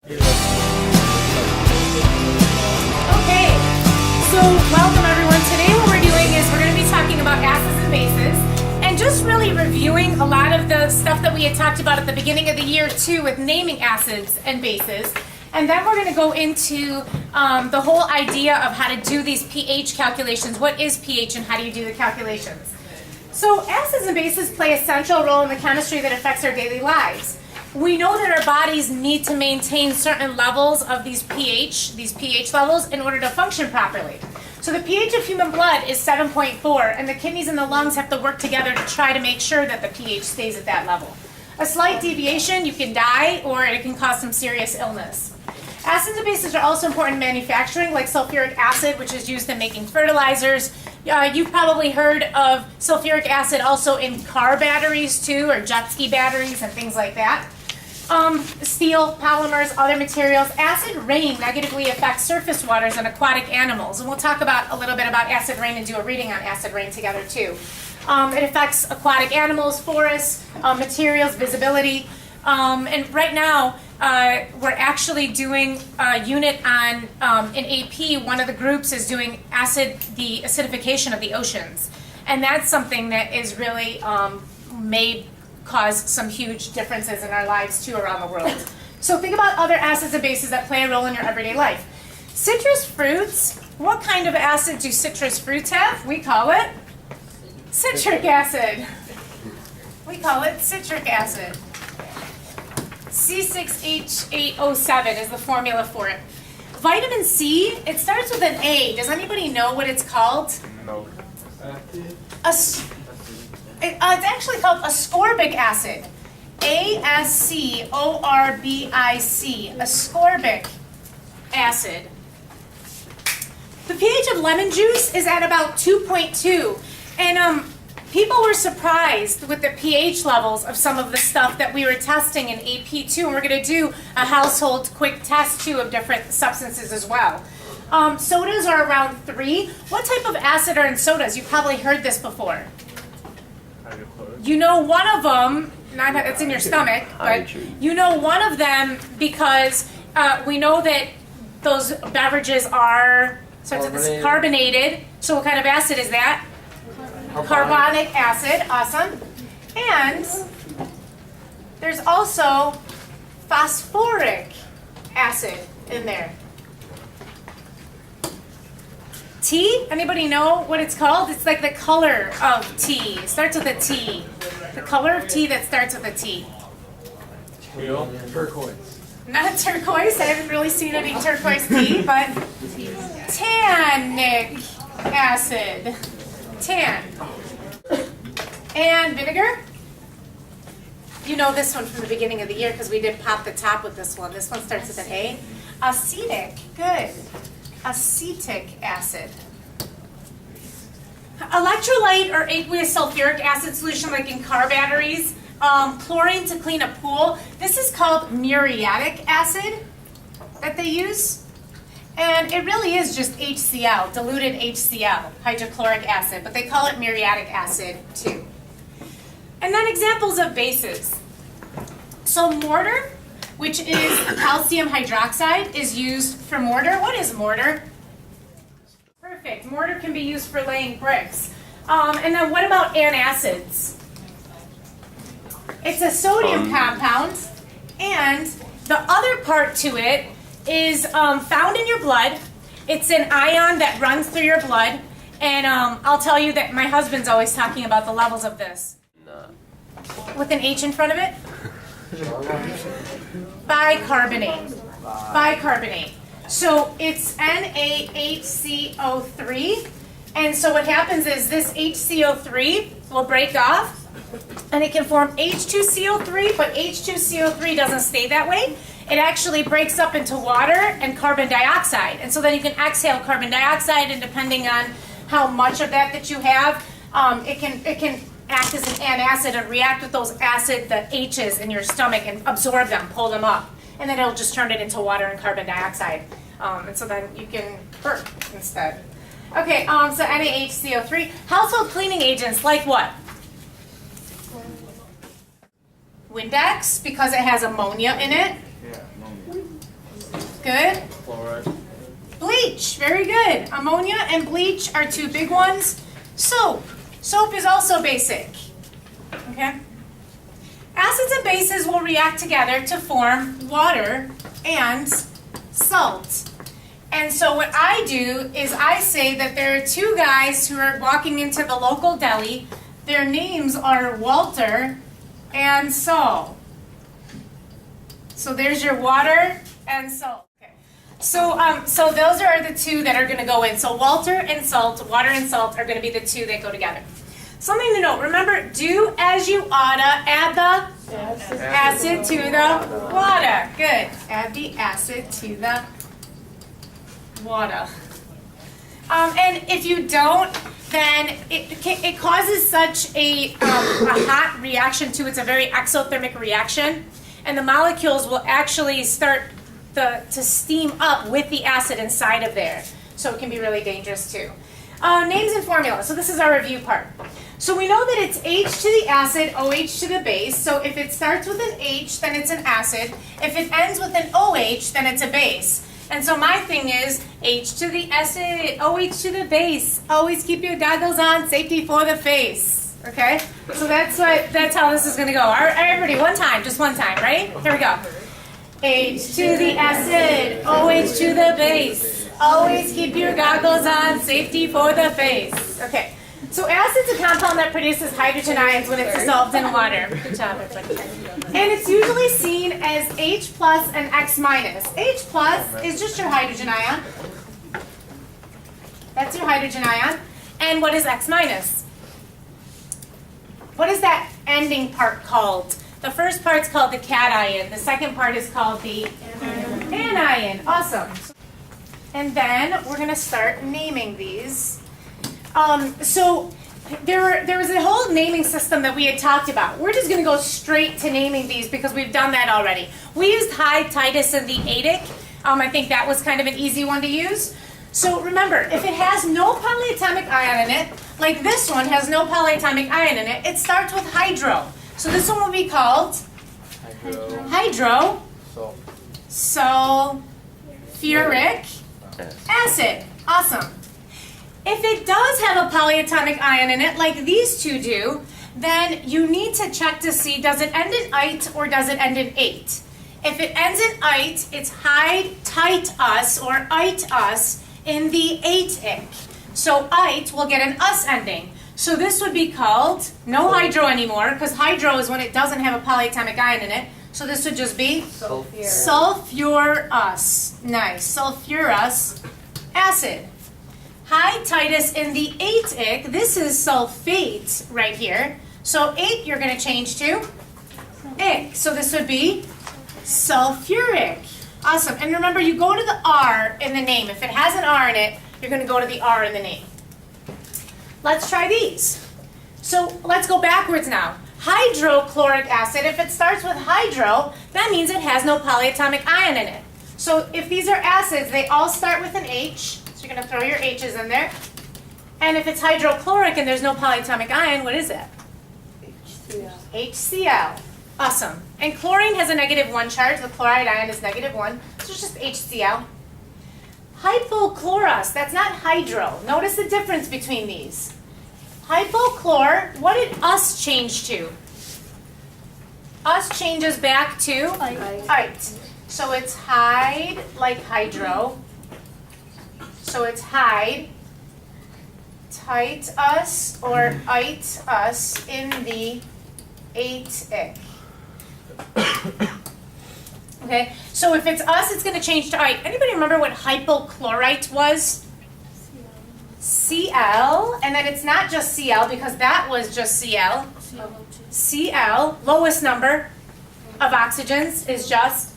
Okay, so welcome everyone. Today what we're doing is we're going to be talking about acids and bases and just really reviewing a lot of the stuff that we had talked about at the beginning of the year too with naming acids and bases. And then we're going to go into the whole idea of how to do these pH calculations. What is pH and how do you do the calculations? So acids and bases play a central role in the chemistry that affects our daily lives. We know that our bodies need to maintain certain levels of these pH levels in order to function properly. So the pH of human blood is 7.4, and the kidneys and the lungs have to work together to try to make sure that the pH stays at that level. A slight deviation, you can die, or it can cause some serious illness. Acids and bases are also important in manufacturing, like sulfuric acid, which is used in making fertilizers. You've probably heard of sulfuric acid also in car batteries too, or jet ski batteries and things like that. Steel, polymers, other materials. Acid rain negatively affects surface waters and aquatic animals. And we'll talk about a little bit about acid rain and do a reading on acid rain together too. It affects aquatic animals, forests, materials, visibility. And right now, we're actually doing a unit on, in AP, one of the groups is doing the acidification of the oceans. And that's something that is really may cause some huge differences in our lives too around the world. So think about other acids and bases that play a role in your everyday life. Citrus fruits, what kind of acid do citrus fruits have? We call it citric acid. We call it citric acid. C6H8O7 is the formula for it. Vitamin C, it starts with an A. Does anybody know what it's called? No. It's actually called ascorbic acid. A-S-C-O-R-B-I-C, ascorbic acid. The pH of lemon juice is at about 2.2. And people were surprised with the pH levels of some of the stuff that we were testing in AP2. And we're going to do a household quick test too of different substances as well. Sodas are around 3. What type of acid are in sodas? You've probably heard this before. You know one of them, it's in your stomach, but you know one of them because we know that those beverages are carbonated. So what kind of acid is that? Carbonic acid, awesome. And there's also phosphoric acid in there. Tea? Anybody know what it's called? It's like the color of tea. It starts with a T. The color of tea that starts with a T. Teal? Turquoise. Not turquoise. I haven't really seen any turquoise tea, but tannic acid. Tan. And vinegar? You know this one from the beginning of the year because we did pop the top with this one. This one starts with an A. Acetic. Good. Acetic acid. Electrolyte or aqueous sulfuric acid solution like in car batteries. Chlorine to clean a pool. This is called muriatic acid that they use. And it really is just HCl, diluted HCl, hydrochloric acid, but they call it muriatic acid too. And then examples of bases. So mortar, which is calcium hydroxide, is used for mortar. What is mortar? Perfect. Mortar can be used for laying bricks. And then what about antacids? It's a sodium compound, and the other part to it is found in your blood. It's an ion that runs through your blood, and I'll tell you that my husband's always talking about the levels of this. With an H in front of it? Bicarbonate. Bicarbonate. So it's NaHCO3, and so what happens is this HCO3 will break off, and it can form H2CO3, but H2CO3 doesn't stay that way. It actually breaks up into water and carbon dioxide, and so then you can exhale carbon dioxide, and depending on how much of that you have, it can act as an antacid and react with the H's in your stomach and absorb them, pull them up. And then it'll just turn it into water and carbon dioxide. And so then you can burp instead. Okay, so NaHCO3. Household cleaning agents like what? Windex, because it has ammonia in it. Good. Chloride. Bleach, very good. Ammonia and bleach are two big ones. Soap. Soap is also basic. Okay? Acids and bases will react together to form water and salt. And so what I do is I say that there are two guys who are walking into the local deli. Their names are Walter and Saul. So there's your water and salt. Okay. So those are the two that are going to go in. So Walter and salt, water and salt are going to be the two that go together. Something to note, remember, do as you oughta, add the acid to the water. Good. Add the acid to the water. And if you don't, then it causes such a hot reaction too. It's a very exothermic reaction. And the molecules will actually start to steam up with the acid inside of there. So it can be really dangerous too. Names and formula. So this is our review part. So we know that it's H to the acid, OH to the base. So if it starts with an H, then it's an acid. If it ends with an OH, then it's a base. And so my thing is H to the acid, OH to the base. Always keep your goggles on, safety for the face. Okay? So that's how this is going to go. All right, everybody, one time, just one time, right? Here we go. H to the acid, OH to the base. Always keep your goggles on, safety for the face. Okay. So acid's a compound that produces hydrogen ions when it's dissolved in water. Good job, everybody. And it's usually seen as H plus and X minus. H plus is just your hydrogen ion. That's your hydrogen ion. And what is X minus? What is that ending part called? The first part's called the cation. The second part is called the anion. Awesome. And then we're going to start naming these. So there was a whole naming system that we had talked about. We're just going to go straight to naming these because we've done that already. We used high Titus and the adic. I think that was kind of an easy one to use. So remember, if it has no polyatomic ion in it, like this one has no polyatomic ion in it, it starts with hydro. So this one will be called hydro sulfuric acid. Awesome. If it does have a polyatomic ion in it, like these two do, then you need to check to see, does it end in ite or does it end in ate? If it ends in ite, it's high-tight-us or ite-us in the ate-ic. So ite will get an us ending. So this would be called, no hydro anymore, because hydro is when it doesn't have a polyatomic ion in it. So this would just be sulfurous. Nice. Sulfurous acid. High Titus in the ate-ic, this is sulfate right here. So ate you're going to change to ic. So this would be sulfuric. Awesome. And remember, you go to the R in the name. If it has an R in it, you're going to go to the R in the name. Let's try these. So let's go backwards now. Hydrochloric acid, if it starts with hydro, that means it has no polyatomic ion in it. So if these are acids, they all start with an H. So you're going to throw your H's in there. And if it's hydrochloric and there's no polyatomic ion, what is it? HCl. HCl. Awesome. And chlorine has a -1 charge. The chloride ion is -1. So it's just HCl. Hypochlorous. That's not hydro. Notice the difference between these. Hypochlor, what did us change to? Us changes back to ite. So it's hide like hydro. So it's hide, tight us, or ite us in the ate-ic. Okay, so if it's us, it's going to change to ite. Anybody remember what hypochlorite was? Cl, and then it's not just Cl because that was just Cl. Cl, lowest number of oxygens is just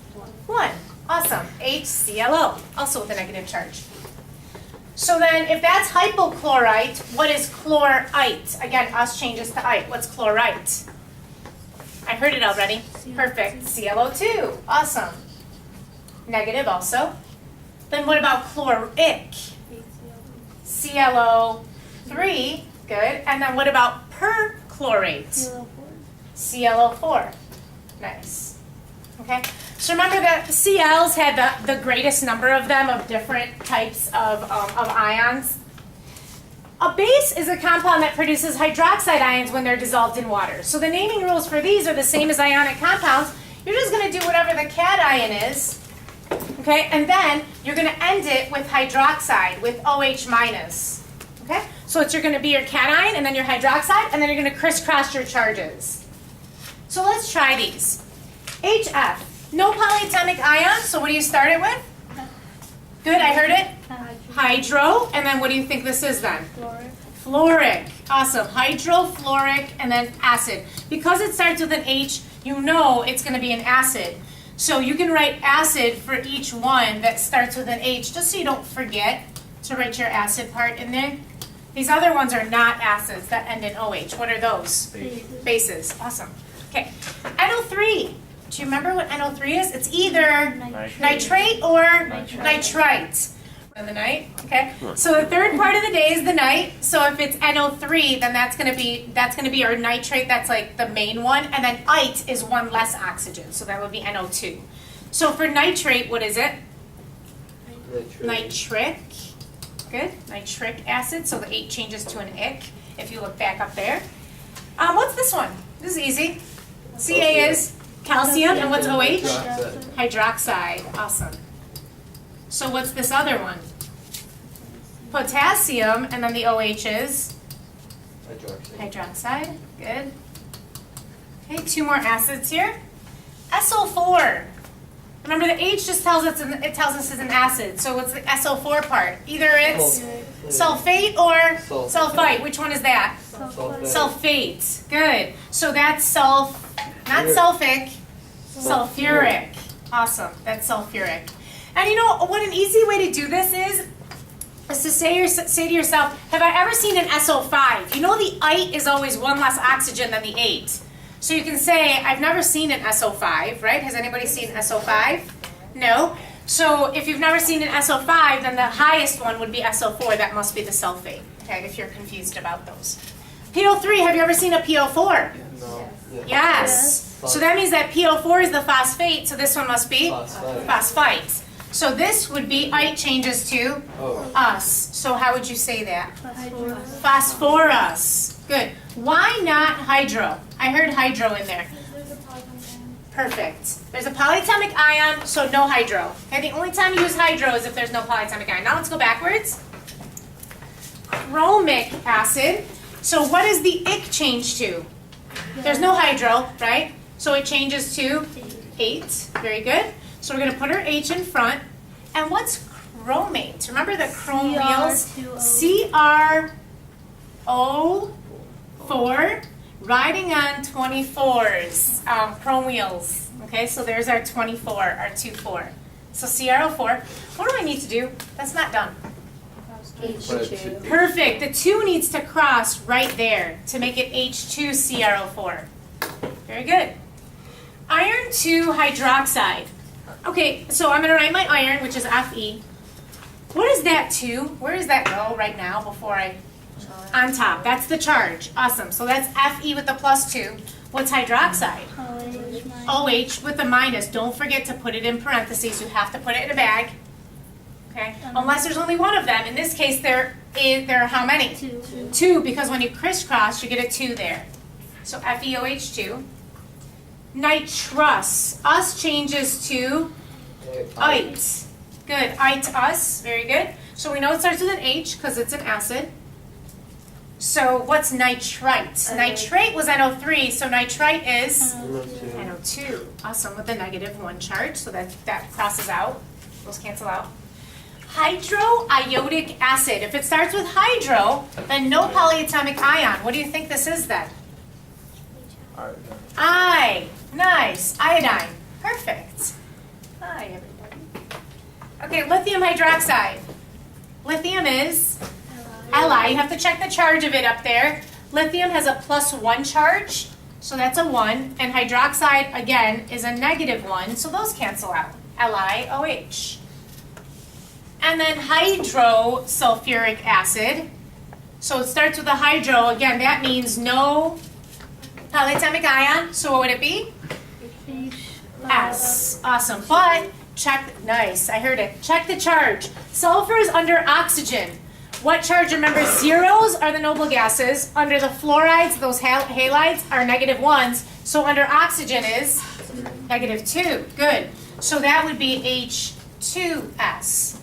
1. Awesome. HClO, also with a negative charge. So then if that's hypochlorite, what is chlorite? Again, us changes to ite. What's chlorite? I heard it already. Perfect. ClO2. Awesome. Negative also. Then what about chloric? ClO3. Good. And then what about perchlorate? ClO4. Nice. Okay, so remember that Cl's had the greatest number of them of different types of ions. A base is a compound that produces hydroxide ions when they're dissolved in water. So the naming rules for these are the same as ionic compounds. You're just going to do whatever the cation is, okay, and then you're going to end it with hydroxide, with OH minus, okay? So it's going to be your cation and then your hydroxide, and then you're going to crisscross your charges. So let's try these. HF, no polyatomic ion, so what do you start it with? Good, I heard it. Hydro, and then what do you think this is then? Fluoric. Fluoric, awesome. Hydrofluoric, and then acid. Because it starts with an H, you know it's going to be an acid. So you can write acid for each one that starts with an H, just so you don't forget to write your acid part in there. These other ones are not acids that end in OH. What are those? Bases. Awesome. Okay, NO3. Do you remember what NO3 is? It's either nitrate or nitrite. In the night, okay. So the third part of the day is the night. So if it's NO3, then that's gonna be our nitrate. That's like the main one, and then ite is one less oxygen. So that would be NO2. So for nitrate, what is it? Nitric. Good. Nitric acid. So the 8 changes to an ic. If you look back up there. What's this one? This is easy. Ca is calcium, and what's OH? Hydroxide. Awesome. So what's this other one? Potassium, and then the OH is? Hydroxide. Good. Okay, 2 more acids here. SO4. Remember the H just tells us it's an acid. So what's the SO4 part? Either it's sulfate or sulfite. Which one is that? Sulfate. Good. So that's not sulfic, sulfuric. Awesome. That's sulfuric. And you know what an easy way to do this is to say to yourself, have I ever seen an SO5? You know the ite is always one less oxygen than the 8. So you can say, I've never seen an SO5, right? Has anybody seen SO5? No. So if you've never seen an SO5, then the highest one would be SO4. That must be the sulfate, okay, if you're confused about those. PO3, have you ever seen a PO4? No. Yes. So that means that PO4 is the phosphate, so this one must be phosphite. So this would be, ite changes to us. So how would you say that? Phosphorus. Good. Why not hydro? I heard hydro in there. Perfect. There's a polyatomic ion, so no hydro. Okay, the only time you use hydro is if there's no polyatomic ion. Now let's go backwards. Chromic acid. So what does the ic change to? There's no hydro, right? So it changes to 8. Very good. So we're going to put our H in front. And what's chromate? Remember the chrome wheels? CrO4, riding on 24s, chrome wheels. Okay, so there's our 24, our 2,4. So CrO4. What do I need to do? That's not done. H2. Perfect. The 2 needs to cross right there to make it H2CrO4. Very good. Iron 2 hydroxide. Okay, so I'm going to write my iron, which is Fe. What is that 2? Where does that go right now before I... On top. That's the charge. Awesome. So that's Fe with the +2. What's hydroxide? OH with the minus. Don't forget to put it in parentheses. You have to put it in a bag. Okay? Unless there's only one of them. In this case, there are how many? 2, because when you crisscross, you get a 2 there. So FeOH2. Nitrous. Us changes to ite. Good. Ite us. Very good. So we know it starts with an H because it's an acid. So what's nitrite? Nitrate was NO3, so nitrite is NO2. Awesome, with the -1 charge, so that crosses out. Those cancel out. Hydroiodic acid. If it starts with hydro, then no polyatomic ion. What do you think this is then? I. Nice. Iodine. Perfect. Hi, everybody. Okay, lithium hydroxide. Lithium is Li. You have to check the charge of it up there. Lithium has a +1 charge, so that's a 1. And hydroxide, again, is a -1, so those cancel out. LiOH. And then hydrosulfuric acid. So it starts with a hydro. Again, that means no polyatomic ion. So what would it be? S. Awesome. But check, nice, I heard it. Check the charge. Sulfur is under oxygen. What charge? Remember, zeros are the noble gases. Under the fluorides, those halides are -1s. So under oxygen is -2. Good. So that would be H2S.